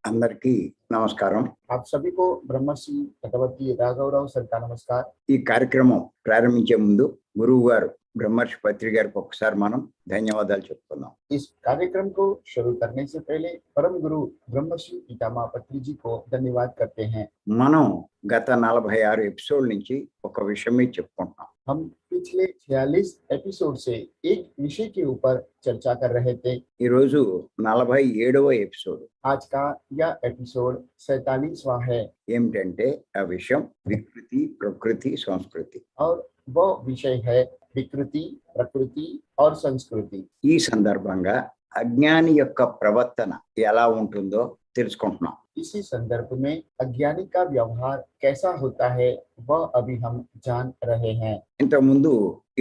అందరికీ నమస్కారం. आप सभी को ब्रह्मश्री भगवती राघवराव सर का नमस्कार। ఈ కార్యక్రమం ప్రారంభించే ముందు గురువు గారు బ్రహ్మర్షి పత్రి గారికి ఒకసారి మనం ధన్యవాదాలు చెప్పుకుందాం. इस कार्यक्रम को शुरू करने से पहले परम गुरु ब्रह्मश्री पितामह पत्री जी को धन्यवाद करते हैं। మనం గత 46 ఎపిసోడ్ నుంచి ఒక విషయమే చెప్పుకుంటున్నాం. हम पिछले 46 एपिसोड से एक विषय के ऊपर चर्चा कर रहे थे। ఈ రోజు 47వ ఎపిసోడ్. आज का यह एपिसोड 47वां है ఏమిటంటే ఆ విషయం వికృతి, ప్రకృతి, సంస్కృతి. और वो विषय है विकृति, प्रकृति और संस्कृति। ఈ సందర్భంగా అజ్ఞాని యొక్క ప్రవర్తన ఎలా ఉంటుందో తెలుసుకుంటున్నాం. इसी संदर्भ में अज्ञानी का व्यवहार कैसा होता है वह अभी हम जान रहे हैं। ఇంతకుముందు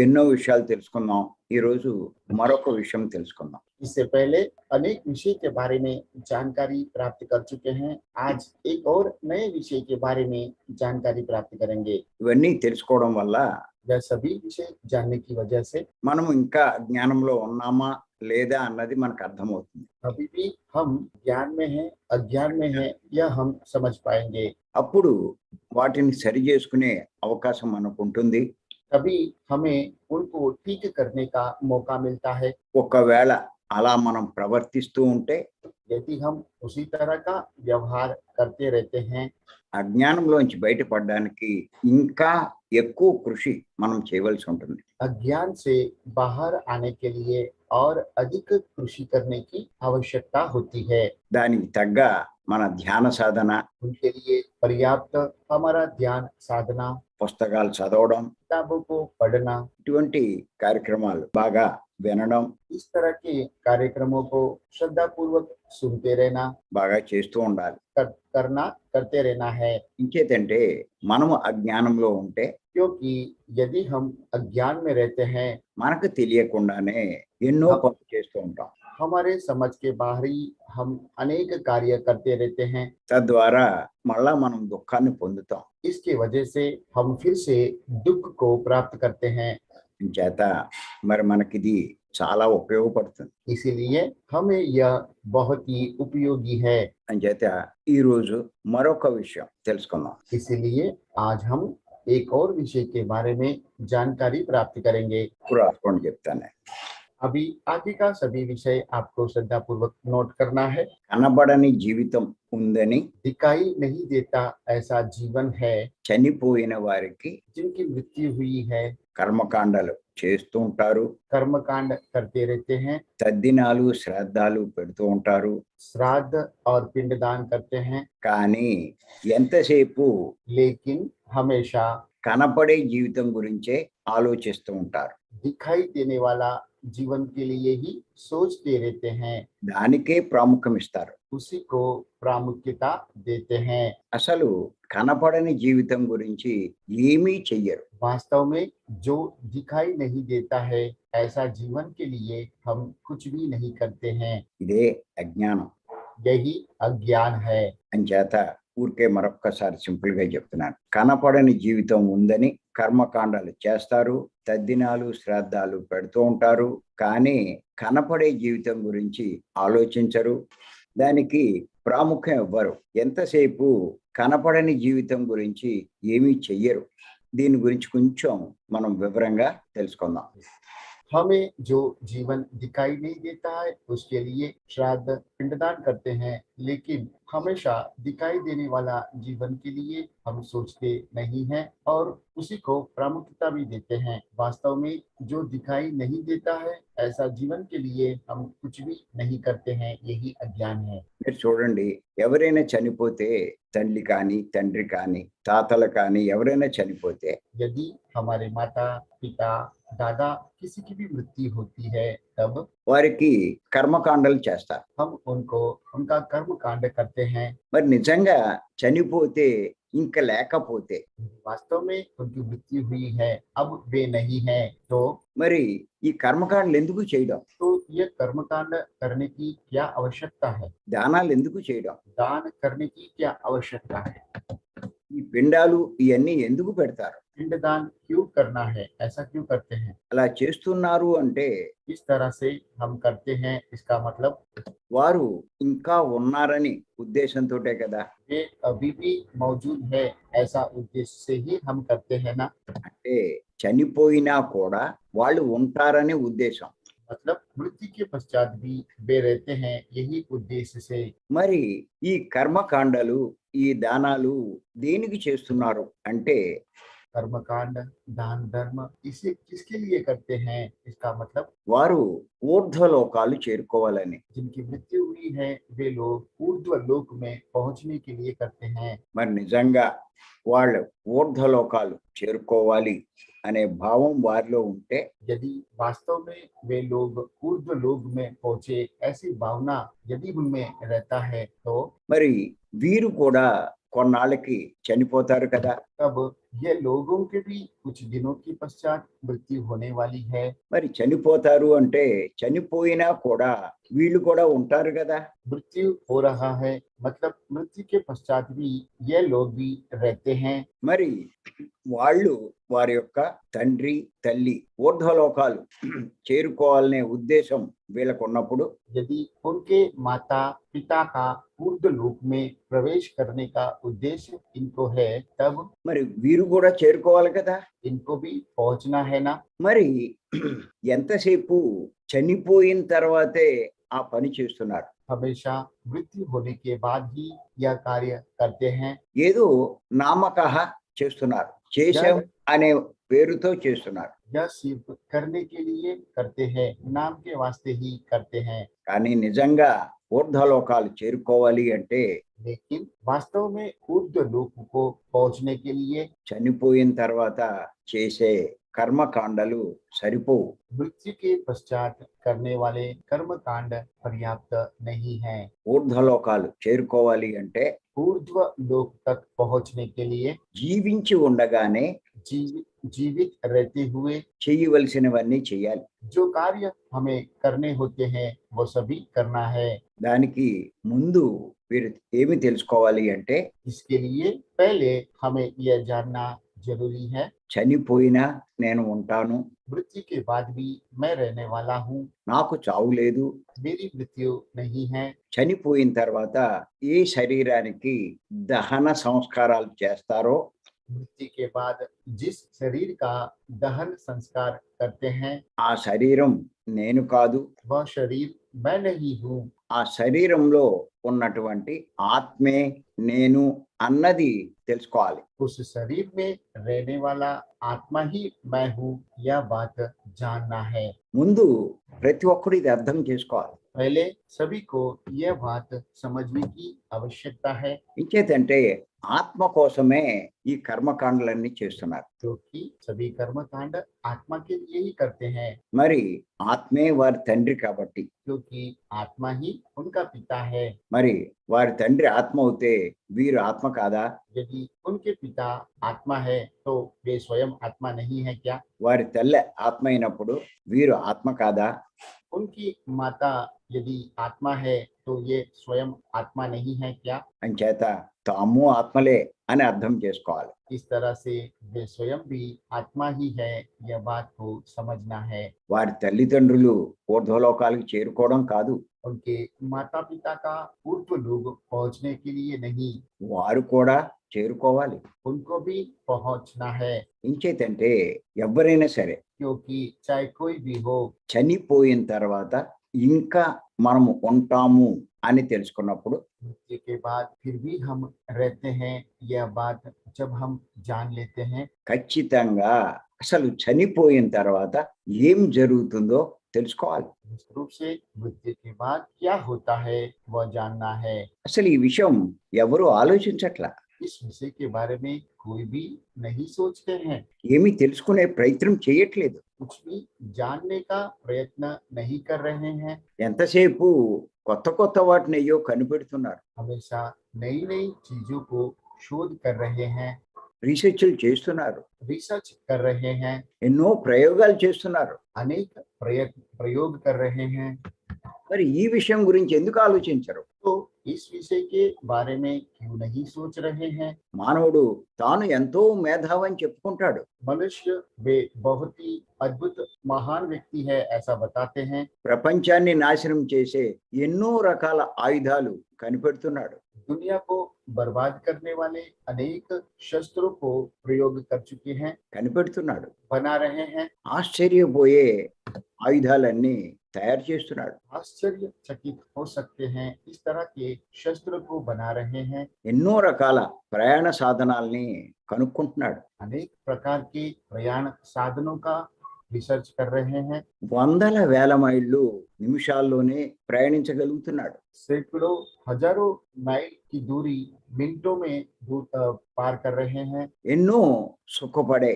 ఎన్నో విషయాలు తెలుసుకున్నాం. ఈ రోజు మరొక విషయం తెలుసుకుందాం. इससे पहले अनेक विषय के बारे में जानकारी प्राप्त कर चुके हैं। आज एक और नए विषय के बारे में जानकारी प्राप्त करेंगे। ఇవన్నీ తెలుసుకోవడం వల్ల यह सभी विषय जानने की वजह से మనం ఇంకా జ్ఞానంలో ఉన్నామా లేదా అన్నది మనకు అర్థమవుతుంది. अभी भी हम ज्ञान में हैं अज्ञान में हैं यह हम समझ पाएंगे। అప్పుడు వాటిని సరి చేసుకునే అవకాశం మనకు ఉంటుంది. तभी हमें उनको ठीक करने का मौका मिलता है। ఒకవేళ అలా మనం ప్రవర్తిస్తూ ఉంటే यदि हम उसी तरह का व्यवहार करते रहते हैं అజ్ఞానంలోంచి బయటపడడానికి ఇంకా ఎక్కువ కృషి మనం చేయవలసి ఉంటుంది. अज्ञान से बाहर आने के लिए और अधिक कृषि करने की आवश्यकता होती है। దానికి తగ్గ మన ధ్యాన సాధన, उनके लिए पर्याप्त हमारा ध्यान साधना, పుస్తకాలు చదవడం, किताबों को पढ़ना, ఇటువంటి కార్యక్రమాలు బాగా వినడం, इस तरह के कार्यक्रमों को श्रद्धा पूर्वक सुनते रहना, బాగా చేస్తూ ఉండాలి. करते रहना है। ఇంకేతంటే మనము అజ్ఞానంలో ఉంటే क्योंकि यदि हम अज्ञान में रहते हैं మనకు తెలియకుండానే ఎన్నో పనులు చేస్తూ ఉంటాం. हमारे समझ के बाहर ही हम अनेक कार्य करते रहते हैं। తద్వారా మళ్ళా మనం దుఃఖాన్ని పొందుతాం. इसके वजह से हम फिर से दुख को प्राप्त करते हैं। చేత మరి మనకిది చాలా ఉపయోగపడుతుంది. इसीलिए हमें यह बहुत ही उपयोगी है। అంచేత ఈ రోజు మరొక విషయం తెలుసుకుందాం. इसीलिए आज हम एक और विषय के बारे में जानकारी प्राप्त करेंगे। రాసుకోండి చెప్తాను. अभी आगे का सभी विषय आपको श्रद्धा पूर्वक नोट करना है। కనబడని జీవితం ఉందని दिखाई नहीं देता ऐसा जीवन है చనిపోయిన వారికి जिनकी मृत्यु हुई है, కర్మకాండలు చేస్తూ ఉంటారు, कर्मकांड करते रहते हैं, తద్దినాలు శ్రాద్ధాలు పెడుతూ ఉంటారు. श्राद्ध और पिंडदान करते हैं, కానీ ఎంతసేపు लेकिन हमेशा కనపడే జీవితం గురించే ఆలోచిస్తూ ఉంటారు. दिखाई देने वाला जीवन के लिए ही सोचते रहते हैं, దానికే ప్రాముఖ్యం ఇస్తారు. उसी को प्रामुख्यता देते हैं। అసలు కనపడని జీవితం గురించి ఏమీ చెయ్యరు. वास्तव में जो दिखाई नहीं देता है ऐसा जीवन के लिए हम कुछ भी नहीं करते हैं। ఇదే అజ్ఞానం. यही अज्ञान है। అంచేత ఊరికే మరొక్కసారి సింపుల్ గా చెప్తున్నాను. కనపడని జీవితం ఉందని కర్మకాండాలు చేస్తారు, తద్దినాలు శ్రాద్ధాలు పెడుతూ ఉంటారు, కానీ కనపడే జీవితం గురించి ఆలోచించరు, దానికి ప్రాముఖ్యం ఇవ్వరు. ఎంతసేపు కనపడని జీవితం గురించి ఏమీ చెయ్యరు. దీని గురించి కొంచెం మనం వివరంగా తెలుసుకుందాం. हमें जो जीवन दिखाई नहीं देता है उसके लिए श्राद्ध पिंडदान करते हैं, लेकिन हमेशा दिखाई देने वाला जीवन के लिए हम सोचते नहीं हैं और उसी को प्रामुख्यता भी देते हैं। वास्तव में जो दिखाई नहीं देता है ऐसा जीवन के लिए हम कुछ भी नहीं करते हैं, यही अज्ञान है। మీరు చూడండి, ఎవరైనా చనిపోతే తల్లి కానీ తండ్రి కానీ తాతలు కానీ ఎవరైనా చనిపోతే यदि हमारे माता पिता दादा किसी की भी मृत्यु होती है तब వారికి కర్మకాండలు చేస్తారు. हम उनको उनका कर्म कांड करते हैं। మరి నిజంగా చనిపోతే ఇంకా లేకపోతే वास्तव में उनकी मृत्यु हुई है, अब वे नहीं है, तो మరి ఈ కర్మకాండలు ఎందుకు చేయడం? ये कर्मकांड करने की क्या आवश्यकता है, దానాలు ఎందుకు చేయడం? दान करने की क्या आवश्यकता है, ఈ పిండాలు ఇవన్నీ ఎందుకు పెడతారు? पिंडदान क्यों करना है, ऐसा क्यों करते हैं? అలా చేస్తున్నారు అంటే इस तरह से हम करते हैं, इसका मतलब వారు ఇంకా ఉన్నారని ఉద్దేశంతోటే కదా. वे अभी भी मौजूद है, ऐसा उद्देश्य से ही हम करते हैं ना। అంటే చనిపోయినా కూడా వాళ్ళు ఉంటారని ఉద్దేశం. मतलब मृत्यु के पश्चात भी वे रहते हैं, यही उद्देश्य से। మరి ఈ కర్మకాండలు, ఈ దానాలు దేనికి చేస్తున్నారు అంటే कर्मकांड, दान धर्म इसे किसके लिए करते हैं, इसका मतलब వారు ఊర్ధ్వలోకాలు చేరుకోవాలని. जिनकी मृत्यु हुई है वे लोग ऊर्ध्व लोक में पहुंचने के लिए करते हैं। మరి నిజంగా వాళ్ళు ఊర్ధ్వలోకాలు చేరుకోవాలి అనే భావం వారిలో ఉంటే यदि वास्तव में वे लोग ऊर्ध्व लोक में पहुंचे, ऐसी भावना यदि उनमें रहता है तो మరి వీరు కూడా కొన్నాళ్ళకి చనిపోతారు కదా. तब ये लोगों के भी कुछ दिनों के पश्चात मृत्यु होने वाली है। మరి చనిపోతారు అంటే చనిపోయినా కూడా వీళ్ళు కూడా ఉంటారు కదా. मृत्यु हो रहा है मतलब मृत्यु के पश्चात भी ये लोग भी रहते हैं। మరి వాళ్ళు వారి యొక్క తండ్రి తల్లి ఊర్ధ్వలోకాలు చేరుకోవాలనే ఉద్దేశం వీళ్ళకు ఉన్నప్పుడు यदि उनके माता पिता का ऊर्ध्व लोक में प्रवेश करने का उद्देश्य इनको है, तब మరి వీరు కూడా చేరుకోవాలి కదా. इनको भी पहुंचना है ना। మరి ఎంతసేపు చనిపోయిన తర్వాతే ఆ పని చేస్తున్నారు. हमेशा मृत्यु होने के बाद ही यह कार्य करते हैं। ఏదో నామకహ చేస్తున్నారు, చేశాం అనే పేరుతో చేస్తున్నారు. यह सिर्फ करने के लिए करते हैं, नाम के वास्ते ही करते हैं। కానీ నిజంగా ఊర్ధ్వలోకాలు చేరుకోవాలి అంటే लेकिन वास्तव में ऊर्ध्व लोक को पहुंचने के लिए చనిపోయిన తర్వాత చేసే కర్మకాండలు సరిపోవు. मृत्यु के पश्चात करने वाले कर्म कांड पर्याप्त नहीं है। ఊర్ధ్వలోకాలు చేరుకోవాలి అంటే ऊर्ध्व लोक तक पहुंचने के लिए జీవించి ఉండగానే जीवित रहते हुए చేయవలసినవన్నీ చేయాలి. जो कार्य हमें करने होते हैं वो सभी करना है। దానికి ముందు వీరు ఏమి తెలుసుకోవాలి అంటే इसके लिए पहले हमें यह जानना जरूरी है, చనిపోయినా నేను ఉంటాను, मृत्यु के बाद भी मैं रहने वाला हूँ, నాకు చావు లేదు. मेरी मृत्यु नहीं है। చనిపోయిన తర్వాత ఏ శరీరానికి దహన సంస్కారాలు చేస్తారో मृत्यु के बाद जिस शरीर का दहन संस्कार करते हैं ఆ శరీరం నేను కాదు, वह शरीर मैं नहीं हूँ। ఆ శరీరంలో ఉన్నటువంటి ఆత్మే నేను అన్నది తెలుసుకోవాలి. उस शरीर में रहने वाला आत्मा ही मैं हूँ, यह बात जानना है। ముందు ప్రతి ఒక్కరు ఇది అర్థం చేసుకోవాలి. पहले सभी को यह बात समझने की आवश्यकता है, ఇంకేతంటే ఆత్మ కోసమే ఈ కర్మకాండలన్నీ చేస్తున్నారు. क्योंकि सभी कर्म कांड आत्मा के लिए ही करते हैं। మరి ఆత్మే వారి తండ్రి కాబట్టి क्योंकि आत्मा ही उनका पिता है। మరి వారి తండ్రి ఆత్మ అవుతే వీరు ఆత్మ కాదా? यदि उनके पिता आत्मा है तो वे स्वयं आत्मा नहीं है क्या? వారి తల్లి ఆత్మ అయినప్పుడు వీరు ఆత్మ కాదా? उनकी माता यदि आत्मा है तो ये स्वयं आत्मा नहीं है क्या? అంచేత తాము ఆత్మలే అని అర్థం చేసుకోవాలి. इस तरह से वे स्वयं भी आत्मा ही है, यह बात को समझना है। వారి తల్లిదండ్రులు ఊర్ధ్వలోకాలకు చేరుకోవడం కాదు, उनके माता पिता का ऊर्ध्व लोक पहुंचने के लिए नहीं, వారు కూడా చేరుకోవాలి. उनको भी पहुंचना है। ఇంచేతంటే ఎవరైనా సరే क्योंकि चाहे कोई भी हो, చనిపోయిన తర్వాత ఇంకా మనము ఉంటాము అని తెలుసుకున్నప్పుడు मृत्यु के बाद फिर भी हम रहते हैं, यह बात जब हम जान लेते हैं, ఖచ్చితంగా అసలు చనిపోయిన తర్వాత ఏం జరుగుతుందో తెలుసుకోవాలి. निश्चित रूप से मृत्यु के बाद क्या होता है वह जानना है। అసలు ఈ విషయం ఎవరు ఆలోచించట్లా, इस विषय के बारे में कोई भी नहीं सोचते हैं, ఏమీ తెలుసుకునే ప్రయత్నం చేయట్లేదు. कुछ भी जानने का प्रयत्न नहीं कर रहे हैं। ఎంతసేపు కొత్త కొత్త వాటిని అయ్యో కనిపెడుతున్నారు, हमेशा नई नई चीजों को शोध कर रहे हैं, రీసెర్చ్లు చేస్తున్నారు, रिसर्च कर रहे हैं, ఎన్నో ప్రయోగాలు చేస్తున్నారు. अनेक प्रयोग कर रहे हैं, మరి ఈ విషయం గురించి ఎందుకు ఆలోచించరు? तो इस विषय के बारे में क्यों नहीं सोच रहे हैं? మానవుడు తాను ఎంతో మేధావని చెప్పుకుంటాడు. मनुष्य वे बहुत ही अद्भुत महान व्यक्ति है ऐसा बताते हैं। ప్రపంచాన్ని నాశనం చేసే ఎన్నో రకాల ఆయుధాలు కనిపెడుతున్నాడు. दुनिया को बर्बाद करने वाले अनेक शस्त्रों को प्रयोग कर चुके हैं, కనిపెడుతున్నాడు. बना रहे हैं। ఆశ్చర్యపోయే ఆయుధాలన్నీ తయారు చేస్తున్నాడు. आश्चर्यचकित हो सकते हैं, इस तरह के शस्त्र को बना रहे हैं। ఎన్నో రకాల ప్రయాణ సాధనాల్ని కనుక్కుంటున్నాడు. अनेक प्रकार के प्रयाण साधनों का रिसर्च कर रहे हैं। వందల వేల మైళ్ళు నిమిషాల్లోనే ప్రయాణించగలుగుతున్నాడు. सैकड़ों हजारों माइल की दूरी मिनटों में पार कर रहे हैं। ఎన్నో సుఖపడే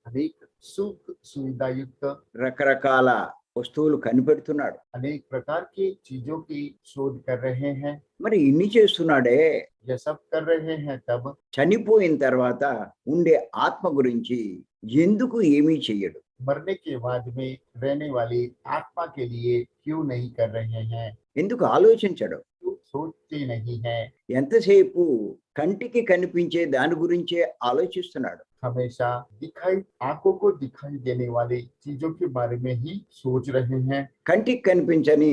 अनेक सुख सुविधा युक्त రకరకాల వస్తువులు కనిపెడుతున్నాడు. अनेक प्रकार की चीजों की शोध कर रहे हैं। మరి ఇన్ని చేస్తున్నాడే, यह सब कर रहे हैं, तब చనిపోయిన తర్వాత ఉండే ఆత్మ గురించి ఎందుకు ఏమీ చెయ్యడు? मरने के बाद में रहने वाली आत्मा के लिए क्यों नहीं कर रहे हैं? ఎందుకు ఆలోచించడు? क्यों सोचते नहीं हैं? ఎంతసేపు కంటికి కనిపించే దాని గురించే ఆలోచిస్తున్నాడు. हमेशा आंखों को दिखाई देने वाली चीजों के बारे में ही सोच रहे हैं। కంటికి కనిపించని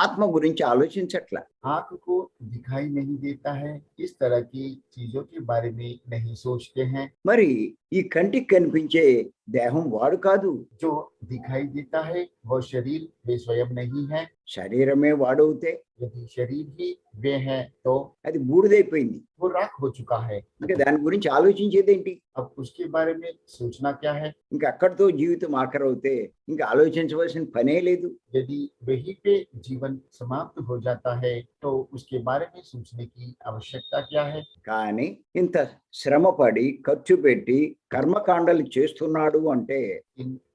ఆత్మ గురించి ఆలోచించట్ల. आंख को दिखाई नहीं देता है, इस तरह की चीजों के बारे में नहीं सोचते हैं। మరి ఈ కంటికి కనిపించే దేహం వాడు కాదు, जो दिखाई देता है वह शरीर वे स्वयं नहीं है। శరీరమే వాడవుతే यदि शरीर ही वे हैं तो అది బూడిదైపోయింది. वो राख हो चुका है। ఇంకా దాని గురించి ఆలోచించేదేంటి? अब उसके बारे में सोचना क्या है? ఇంకా అక్కడితో జీవితం ఆఖరవుతే ఇంకా ఆలోచించవలసిన పనే లేదు. यदि वही पे जीवन समाप्त हो जाता है तो उसके बारे में सोचने की आवश्यकता क्या है? కానీ ఇంత శ్రమపడి ఖర్చు పెట్టి కర్మకాండలు చేస్తున్నాడు అంటే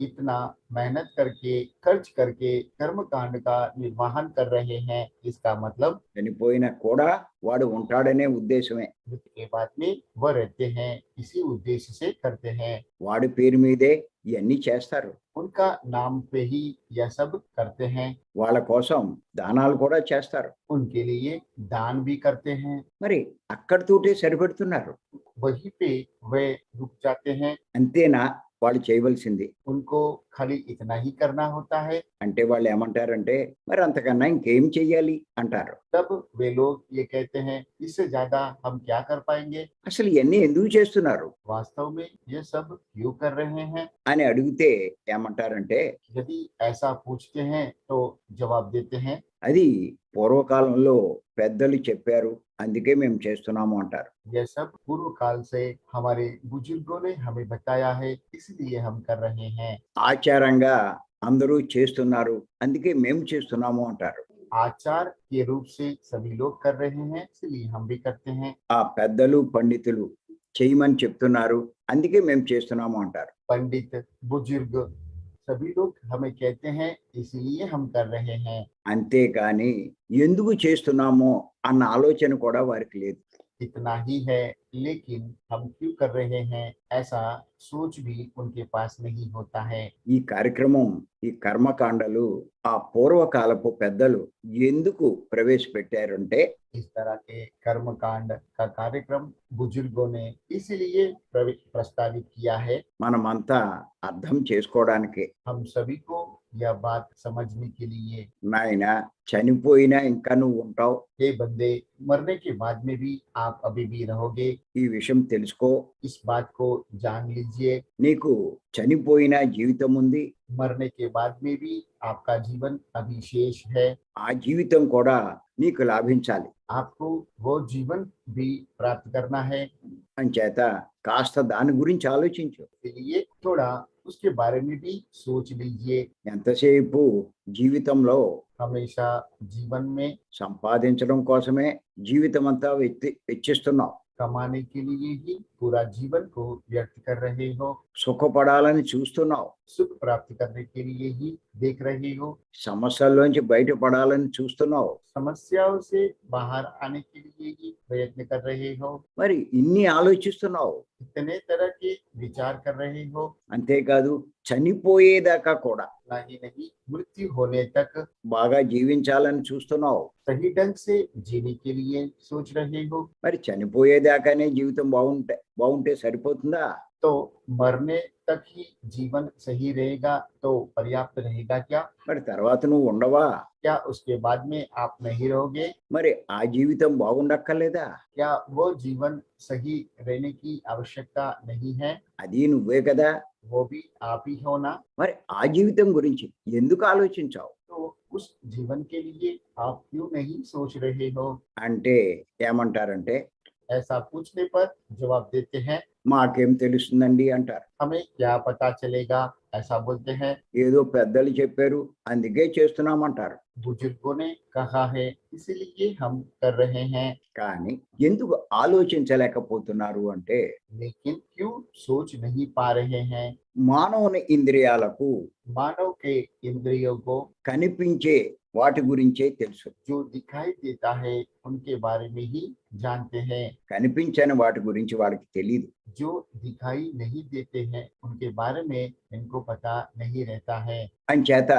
इतना मेहनत करके खर्च करके कर्म कांड का निर्वहन कर रहे हैं, इसका मतलब చనిపోయినా కూడా వాడు ఉంటాడనే ఉద్దేశమే. मृत्यु के बाद में वह रहते हैं, इसी उद्देश्य से करते हैं। వాడి పేరు మీదే ఇవన్నీ చేస్తారు. उनका नाम पे ही यह सब करते हैं। వాళ్ళ కోసం దానాలు కూడా చేస్తారు. उनके लिए दान भी करते हैं। మరి అక్కడితోటే సరిపెడుతున్నారు. वहीं पे वे रुक जाते हैं। అంతేనా వాళ్ళు చేయవలసింది? उनको खाली इतना ही करना होता है। అంటే వాళ్ళు ఏమంటారంటే మరి అంతకన్నా ఇంకేం చెయ్యాలి అంటారు. तब वे लोग ये कहते हैं, इससे ज्यादा हम क्या कर पाएंगे? అసలు ఇవన్నీ ఎందుకు చేస్తున్నారు वास्तव में ये सब क्यों कर रहे हैं? అని అడిగితే ఏమంటారంటే यदि ऐसा पूछते हैं तो जवाब देते हैं, అది పూర్వకాలంలో పెద్దలు చెప్పారు అందుకే మేము చేస్తున్నాము అంటారు. यह सब पूर्व काल से हमारे बुजुर्गों ने हमें बताया है, इसलिए हम कर रहे हैं। ఆచారంగా అందరూ చేస్తున్నారు అందుకే మేము చేస్తున్నాము అంటారు. आचार के रूप से सभी लोग कर रहे हैं, इसलिए हम भी करते हैं। ఆ పెద్దలు పండితులు చేయమని చెప్తున్నారు అందుకే మేము చేస్తున్నాము అంటారు. पंडित बुजुर्ग सभी लोग हमें कहते हैं, इसलिए हम कर रहे हैं। అంతేకాని ఎందుకు చేస్తున్నామో అన్న ఆలోచన కూడా వారికి లేదు. इतना ही है, लेकिन हम क्यों कर रहे हैं ऐसा सोच भी उनके पास नहीं होता है। ఈ కార్యక్రమం ఈ కర్మకాండలు ఆ పూర్వకాలపు పెద్దలు ఎందుకు ప్రవేశపెట్టారంటే इस तरह के कर्म कांड का कार्यक्रम बुजुर्गों ने इसलिए प्रस्तावित किया है, మనమంతా అర్థం చేసుకోవడానికి. हम सभी को यह बात समझने के लिए। నాయన చనిపోయినా ఇంకా నువ్వు ఉంటావు, हे बंदे, मरने के बाद में भी आप अभी भी रहोगे, ఈ విషయం తెలుసుకో. इस बात को जान लीजिए। నీకు చనిపోయిన జీవితం ఉంది, मरने के बाद में भी आपका जीवन अभी शेष है, ఆ జీవితం కూడా నీకు లాభించాలి. आपको वो जीवन भी प्राप्त करना है। అంచేత కాస్త దాని గురించి ఆలోచించు. इसलिए थोड़ा उसके बारे में भी सोच लीजिए। ఎంతసేపు జీవితంలో हमेशा जीवन में సంపాదించడం కోసమే జీవితం అంతా వెచ్చిస్తున్నావు. कमाने के लिए ही पूरा जीवन को व्यर्थ कर रहे हो, సుఖపడాలని చూస్తున్నావు, सुख प्राप्त करने के लिए ही देख रहे हो, సమస్యల్లోంచి బయటపడాలని చూస్తున్నావు. समस्याओं से बाहर आने के लिए ही प्रयत्न कर रहे हो, మరి ఇన్ని ఆలోచిస్తున్నావు. इतने तरह के विचार कर रहे हो, అంతేకాదు చనిపోయేదాకా కూడా ना ही नहीं मृत्यु होने तक బాగా జీవించాలని చూస్తున్నావు. सही ढंग से जीने के लिए सोच रहे हो। మరి చనిపోయేదాకానే జీవితం బాగుంటే సరిపోతుందా? तो मरने तक ही जीवन सही रहेगा तो पर्याप्त रहेगा क्या? మరి తర్వాత నువ్వు ఉండవా? क्या उसके बाद में आप नहीं रहोगे? మరి ఆ జీవితం బాగుండక్కర్లేదా? क्या वो जीवन सही रहने की आवश्यकता नहीं है? అది నువ్వే కదా. वो भी आप ही हो ना। మరి ఆ జీవితం గురించి ఎందుకు ఆలోచించావు? तो उस जीवन के लिए आप क्यों नहीं सोच रहे हो? అంటే ఏమంటారంటే ऐसा पूछने पर जवाब देते हैं, మాకేం తెలుస్తుందండి అంటారు. हमें क्या पता चलेगा, ऐसा बोलते हैं। ఏదో పెద్దలు చెప్పారు అందుకే చేస్తున్నామంటారు. बुजुर्गों ने कहा है इसीलिए हम कर रहे हैं। కానీ ఎందుకు ఆలోచించలేకపోతున్నారు అంటే लेकिन क्यों सोच नहीं पा रहे हैं? మానవుని ఇంద్రియాలకు मानव के इंद्रियों को కనిపించే వాటి గురించే తెలుసు. जो दिखाई देता है उनके बारे में ही जानते हैं, కనిపించని వాటి గురించి వాడికి తెలియదు. जो दिखाई नहीं देते हैं उनके बारे में इनको पता नहीं रहता है। అంచేత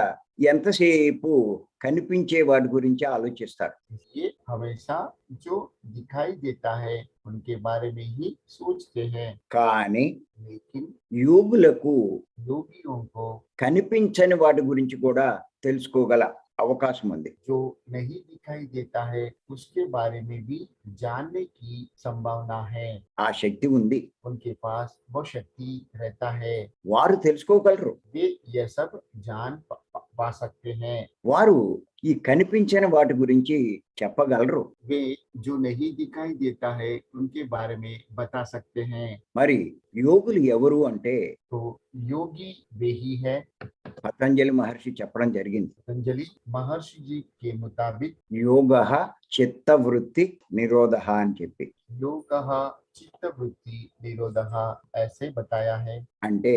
ఎంతసేపు కనిపించే వాటి గురించి ఆలోచిస్తారు. इसलिए हमेशा जो दिखाई देता है उनके बारे में ही सोचते हैं। కానీ लेकिन యోగులకు योगियों को కనిపించని వాటి గురించి కూడా తెలుసుకోగల అవకాశం ఉంది. जो नहीं दिखाई देता है उसके बारे में भी जानने की संभावना है। ఆ శక్తి ఉంది. उनके पास वो शक्ति रहता है, వారు తెలుసుకోగలరు. वे यह सब जान पा सकते हैं। వారు ఈ కనిపించని వాటి గురించి చెప్పగలరు. वे जो नहीं दिखाई देता है उनके बारे में बता सकते हैं। మరి యోగులు ఎవరు అంటే तो योगी वे ही है। పతంజలి మహర్షి చెప్పడం జరిగింది. पतंजलि महर्षि जी के मुताबिक యోగ చిత్తవృత్తి నిరోధ అని చెప్పి. योग चित्त वृत्ति निरोधः ऐसे बताया है। అంటే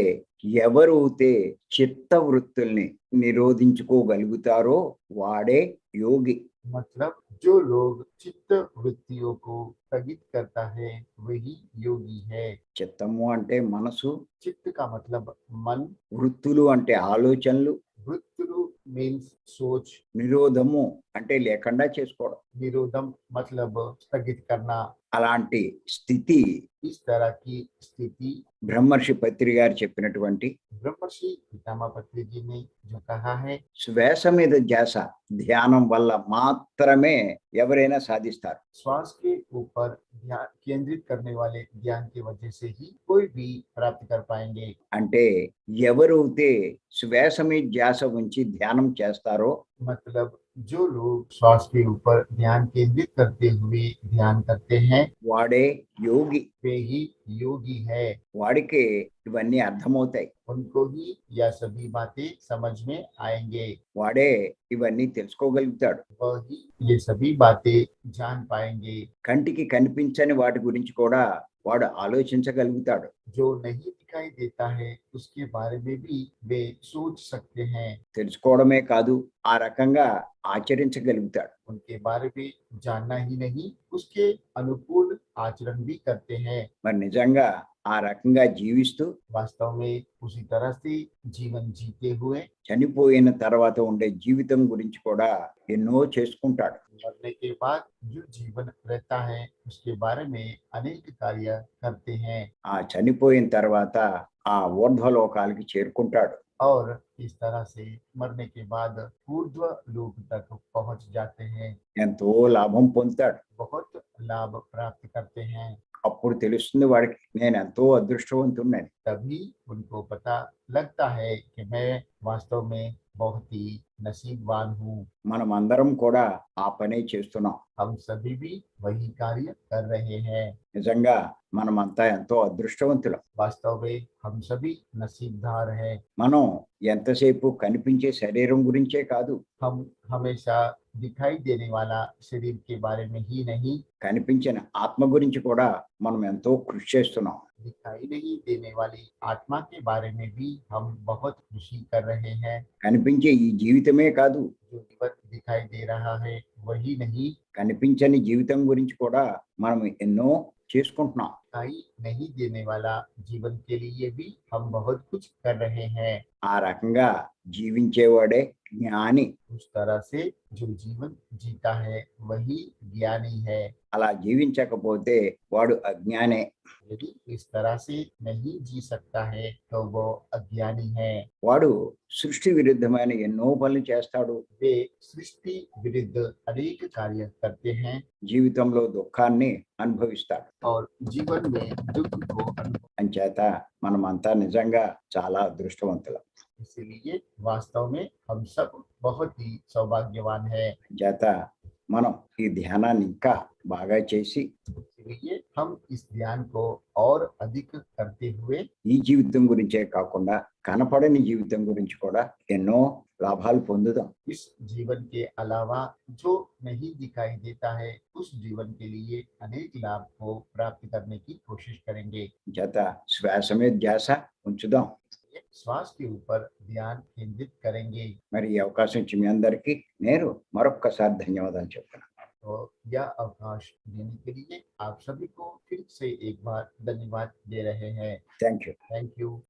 ఎవరైతే చిత్తవృత్తుల్ని నిరోధించుకోగలుగుతారో వాడే యోగి. मतलब जो लोग चित्त वृत्तियों को स्थगित करता है वही योगी है। చిత్తము అంటే మనసు, चित्त का मतलब मन, వృత్తులు అంటే ఆలోచనలు, वृत्तु मीन्स सोच, నిరోధము అంటే లేకుండా చేసుకోవడం. निरोधम मतलब स्थगित करना। అలాంటి స్థితి इस तरह की स्थिति బ్రహ్మర్షి పత్రి గారు చెప్పినటువంటి ब्रह्मर्षि पितामह पत्री जी ने जो कहा है, శ్వాస మీద ధ్యాస ధ్యానం వల్ల మాత్రమే ఎవరైనా సాధిస్తారు. श्वास के ऊपर ध्यान केंद्रित करने वाले ध्यान की वजह से ही कोई भी प्राप्त कर पाएंगे। అంటే ఎవరైతే శ్వాస మీద ధ్యాస ఉంచి ధ్యానం చేస్తారో मतलब जो लोग श्वास के ऊपर ध्यान केंद्रित करते हुए ध्यान करते हैं వాడే యోగి. वे ही योगी है। వాడికి ఇవన్నీ అర్థమవుతాయి. उनको ही यह सभी बातें समझ में आएंगे, వాడే ఇవన్నీ తెలుసుకోగలుగుతాడు. वह ही ये सभी बातें जान पाएंगे। కంటికి కనిపించని వాటి గురించి కూడా వాడు ఆలోచించగలుగుతాడు. जो नहीं दिखाई देता है उसके बारे में भी वे सोच सकते हैं, తెలుసుకోవడమే కాదు ఆ రకంగా ఆచరించగలుగుతాడు. उनके बारे में जानना ही नहीं उसके अनुकूल आचरण भी करते हैं। మరి నిజంగా ఆ రకంగా జీవిస్తూ वास्तव में उसी तरह से जीवन जीते हुए చనిపోయిన తర్వాత ఉండే జీవితం గురించి కూడా ఎన్నో చేసుకుంటాడు. मरने के बाद जो जीवन रहता है उसके बारे में अनेक कार्य करते हैं ఆ చనిపోయిన తర్వాత ఆ ఊర్ధ్వలోకాలకి చేరుకుంటాడు. और इस तरह से मरने के बाद ऊर्ध्व लोक तक पहुंच जाते हैं, ఎంతో లాభం పొందుతాడు. बहुत लाभ प्राप्त करते हैं। అప్పుడు తెలుస్తుంది వాడికి నేను ఎంతో అదృష్టవంతుడిని. तभी उनको पता लगता है कि मैं वास्तव में बहुत ही नसीबवान हूँ। మనం అందరం కూడా ఆ పనే చేస్తున్నాం. हम सभी भी वही कार्य कर रहे हैं। నిజంగా మనమంతా ఎంతో అదృష్టవంతులం. वास्तव में हम सभी नसीबदार हैं। మనం ఎంతసేపు కనిపించే శరీరం గురించే కాదు, हम हमेशा दिखाई देने वाला शरीर के बारे में ही नहीं కనిపించిన ఆత్మ గురించి కూడా మనం ఎంతో కృషి చేస్తున్నాం. दिखाई नहीं देने वाली आत्मा के बारे में भी हम बहुत खुशी कर रहे हैं। కనిపించే ఈ జీవితమే కాదు, जो जीवन दिखाई दे रहा है वही नहीं, కనిపించని జీవితం గురించి కూడా మనం ఎన్నో చేసుకుంటున్నాం. दिखाई नहीं देने वाला जीवन के लिए भी हम बहुत कुछ कर रहे हैं। ఆ రకంగా జీవించేవాడే జ్ఞాని. उस तरह से जो जीवन जीता है वही ज्ञानी है। అలా జీవించకపోతే వాడు అజ్ఞానే. यदि इस तरह से नहीं जी सकता है तो वो अज्ञानी है। వాడు సృష్టి విరుద్ధమైన ఎన్నో పనులు చేస్తాడు. वे सृष्टि विरुद्ध अनेक कार्य करते हैं జీవితంలో దుఃఖాన్ని అనుభవిస్తాడు. और जीवन में दुख को अनुभव। అంచేత మనమంతా నిజంగా చాలా అదృష్టవంతులం. इसीलिए वास्तव में हम सब बहुत ही सौभाग्यवान है। అంచేత మనం ఈ ధ్యానాన్ని ఇంకా బాగా చేసి इसलिए हम इस ध्यान को और अधिक करते हुए ఈ జీవితం గురించే కాకుండా కనపడని జీవితం గురించి కూడా ఎన్నో లాభాలు పొందుదాం. इस जीवन के अलावा जो नहीं दिखाई देता है उस जीवन के लिए अनेक लाभ को प्राप्त करने की कोशिश करेंगे। చేత శ్వాస మీద ధ్యాస ఉంచుదాం. श्वास के ऊपर ध्यान केंद्रित करेंगे। మరి ఈ అవకాశం ఇచ్చి మీ అందరికీ నేను మరొక్కసారి ధన్యవాదాలు చెప్తున్నాను. तो यह अवकाश देने के लिए आप सभी को फिर से एक बार धन्यवाद दे रहे हैं। Thank you. Thank you.